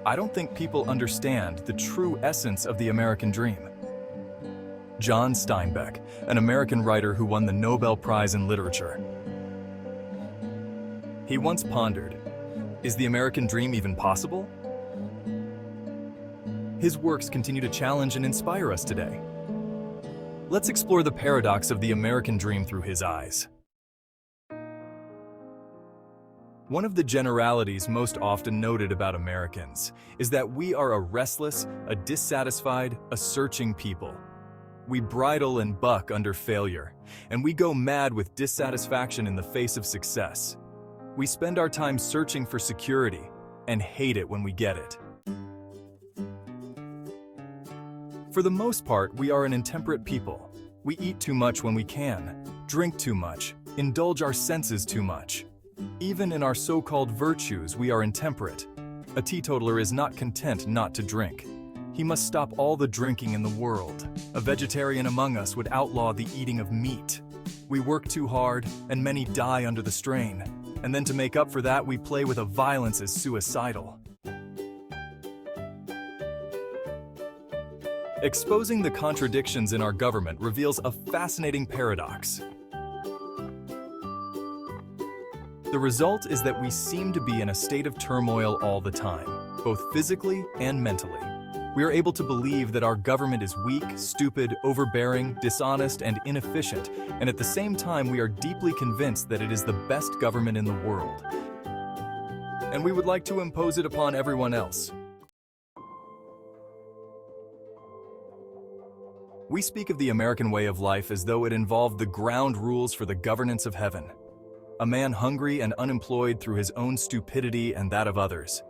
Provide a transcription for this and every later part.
I don't think people understand the true essence of the American dream. John Steinbeck, an American writer who won the Nobel Prize in Literature. He once pondered, is the American dream even possible? His works continue to challenge and inspire us today. Let's explore the paradox of the American dream through his eyes. One of the generalities most often noted about Americans is that we are a restless, a dissatisfied, a searching people. We bridle and buck under failure, and we go mad with dissatisfaction in the face of success. We spend our time searching for security and hate it when we get it. For the most part, we are an intemperate people. We eat too much when we can, drink too much, indulge our senses too much. Even in our so-called virtues, we are intemperate. A teetotaler is not content not to drink. He must stop all the drinking in the world. A vegetarian among us would outlaw the eating of meat. We work too hard, and many die under the strain. And then to make up for that, we play with a violence as suicidal. Exposing the contradictions in our government reveals a fascinating paradox. The result is that we seem to be in a state of turmoil all the time, both physically and mentally. We are able to believe that our government is weak, stupid, overbearing, dishonest, and inefficient, and at the same time we are deeply convinced that it is the best government in the world. And we would like to impose it upon everyone else. We speak of the American way of life as though it involved the ground rules for the governance of heaven. A man hungry and unemployed through his own stupidity and that of others.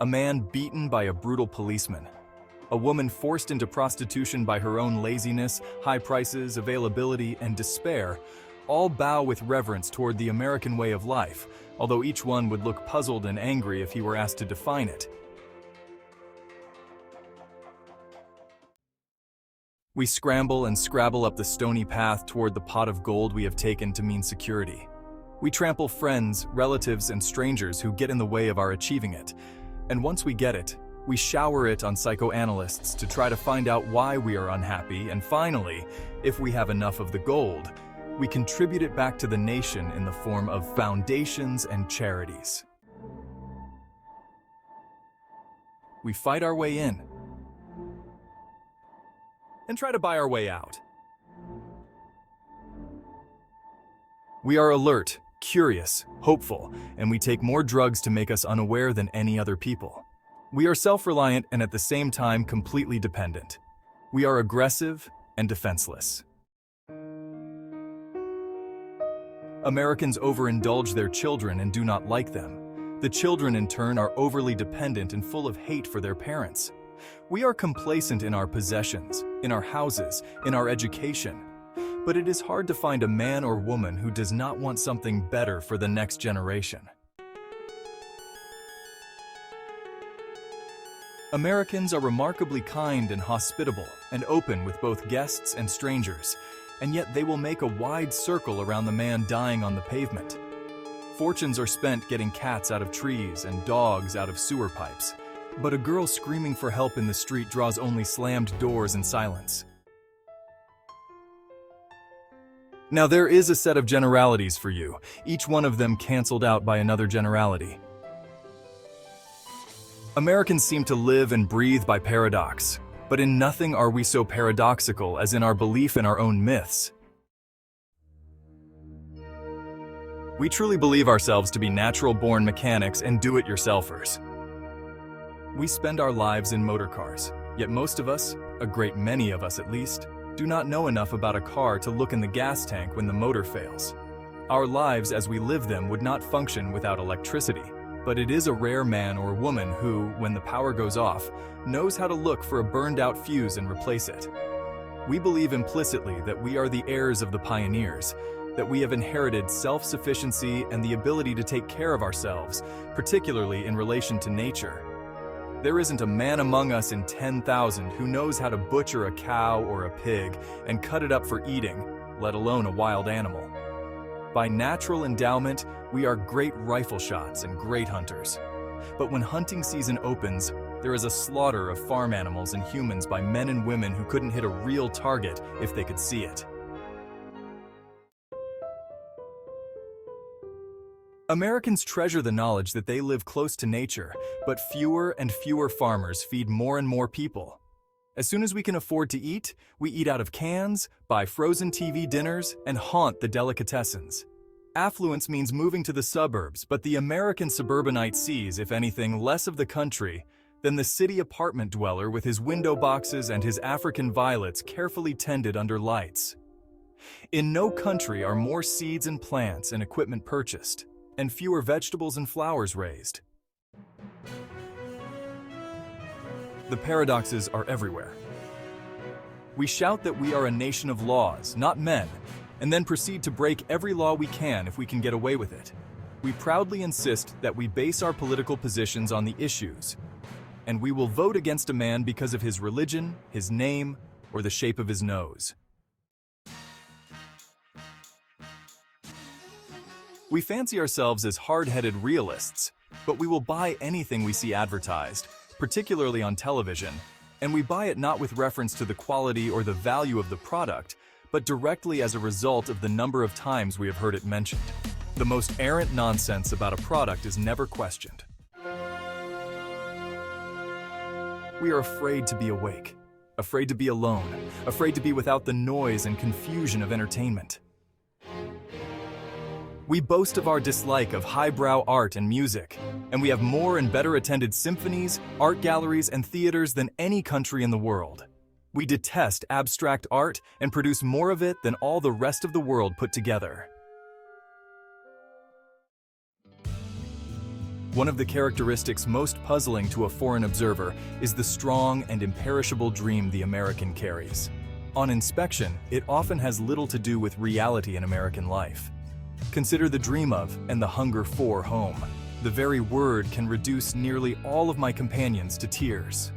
A man beaten by a brutal policeman. A woman forced into prostitution by her own laziness, high prices, availability, and despair, all bow with reverence toward the American way of life, although each one would look puzzled and angry if he were asked to define it. We scramble and scrabble up the stony path toward the pot of gold we have taken to mean security. We trample friends, relatives, and strangers who get in the way of our achieving it. And once we get it, we shower it on psychoanalysts to try to find out why we are unhappy, and finally, if we have enough of the gold, we contribute it back to the nation in the form of foundations and charities. We fight our way in and try to buy our way out. We are alert, curious, hopeful, and we take more drugs to make us unaware than any other people. We are self-reliant and at the same time completely dependent. We are aggressive and defenseless. Americans overindulge their children and do not like them. The children in turn are overly dependent and full of hate for their parents. We are complacent in our possessions, in our houses, in our education. But it is hard to find a man or woman who does not want something better for the next generation. Americans are remarkably kind and hospitable and open with both guests and strangers, and yet they will make a wide circle around the man dying on the pavement. Fortunes are spent getting cats out of trees and dogs out of sewer pipes, but a girl screaming for help in the street draws only slammed doors and silence. Now there is a set of generalities for you, each one of them canceled out by another generality. Americans seem to live and breathe by paradox, but in nothing are we so paradoxical as in our belief in our own myths. We truly believe ourselves to be natural-born mechanics and do-it-yourselfers. We spend our lives in motor cars, yet most of us, a great many of us at least, do not know enough about a car to look in the gas tank when the motor fails. Our lives as we live them would not function without electricity, but it is a rare man or woman who, when the power goes off, knows how to look for a burned-out fuse and replace it. We believe implicitly that we are the heirs of the pioneers, that we have inherited self-sufficiency and the ability to take care of ourselves, particularly in relation to nature. There isn't a man among us in 10,000 who knows how to butcher a cow or a pig and cut it up for eating, let alone a wild animal. By natural endowment, we are great rifle shots and great hunters. But when hunting season opens, there is a slaughter of farm animals and humans by men and women who couldn't hit a real target if they could see it. Americans treasure the knowledge that they live close to nature, but fewer and fewer farmers feed more and more people. As soon as we can afford to eat, we eat out of cans, buy frozen TV dinners, and haunt the delicatessens. Affluence means moving to the suburbs, but the American suburbanite sees, if anything, less of the country than the city apartment dweller with his window boxes and his African violets carefully tended under lights. In no country are more seeds and plants and equipment purchased, and fewer vegetables and flowers raised. The paradoxes are everywhere. We shout that we are a nation of laws, not men, and then proceed to break every law we can if we can get away with it. We proudly insist that we base our political positions on the issues, and we will vote against a man because of his religion, his name, or the shape of his nose. We fancy ourselves as hard-headed realists, but we will buy anything we see advertised, particularly on television, and we buy it not with reference to the quality or the value of the product, but directly as a result of the number of times we have heard it mentioned. The most errant nonsense about a product is never questioned. We are afraid to be awake, afraid to be alone, afraid to be without the noise and confusion of entertainment. We boast of our dislike of highbrow art and music, and we have more and better attended symphonies, art galleries, and theaters than any country in the world. We detest abstract art and produce more of it than all the rest of the world put together. One of the characteristics most puzzling to a foreign observer is the strong and imperishable dream the American carries. On inspection, it often has little to do with reality in American life. Consider the dream of and the hunger for home. The very word can reduce nearly all of my companions to tears.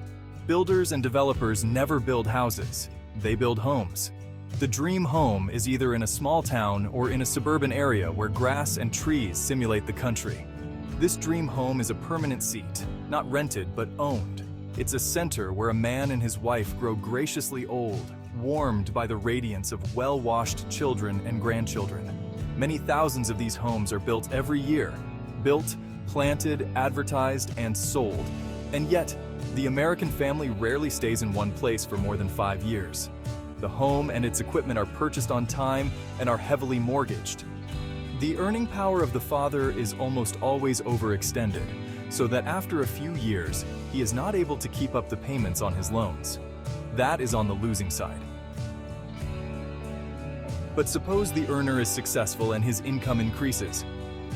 Builders and developers never build houses, they build homes. The dream home is either in a small town or in a suburban area where grass and trees simulate the country. This dream home is a permanent seat, not rented but owned. It's a center where a man and his wife grow graciously old, warmed by the radiance of well-washed children and grandchildren. Many thousands of these homes are built every year, built, planted, advertised, and sold. And yet, the American family rarely stays in one place for more than 5 years. The home and its equipment are purchased on time and are heavily mortgaged. The earning power of the father is almost always overextended, so that after a few years, he is not able to keep up the payments on his loans. That is on the losing side. But suppose the earner is successful and his income increases.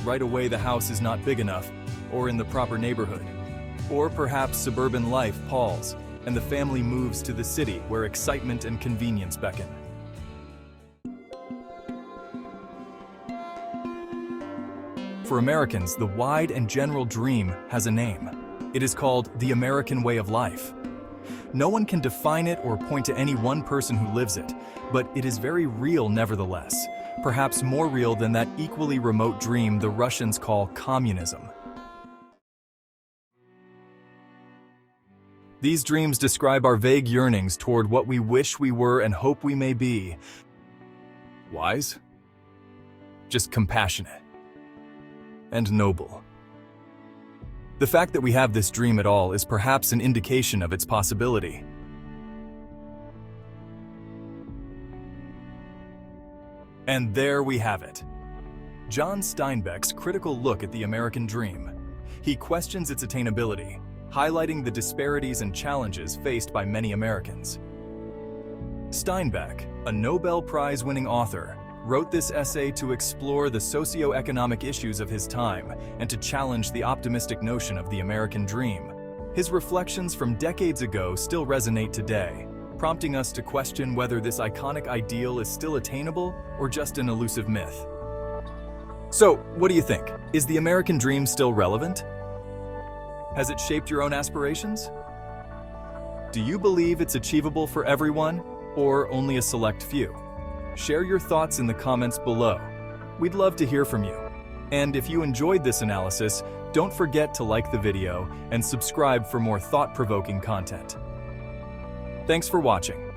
Right away the house is not big enough, or in the proper neighborhood. Or perhaps suburban life palls, and the family moves to the city where excitement and convenience beckon. For Americans, the wide and general dream has a name. It is called the American way of life. No one can define it or point to any one person who lives it, but it is very real nevertheless, perhaps more real than that equally remote dream the Russians call communism. These dreams describe our vague yearnings toward what we wish we were and hope we may be. Wise? Just compassionate. And noble. The fact that we have this dream at all is perhaps an indication of its possibility. And there we have it. John Steinbeck's critical look at the American dream. He questions its attainability, highlighting the disparities and challenges faced by many Americans. Steinbeck, a Nobel Prize-winning author, wrote this essay to explore the socio-economic issues of his time and to challenge the optimistic notion of the American dream. His reflections from decades ago still resonate today, prompting us to question whether this iconic ideal is still attainable or just an elusive myth. So, what do you think? Is the American dream still relevant? Has it shaped your own aspirations? Do you believe it's achievable for everyone, or only a select few? Share your thoughts in the comments below. We'd love to hear from you. And if you enjoyed this analysis, don't forget to like the video and subscribe for more thought-provoking content. Thanks for watching.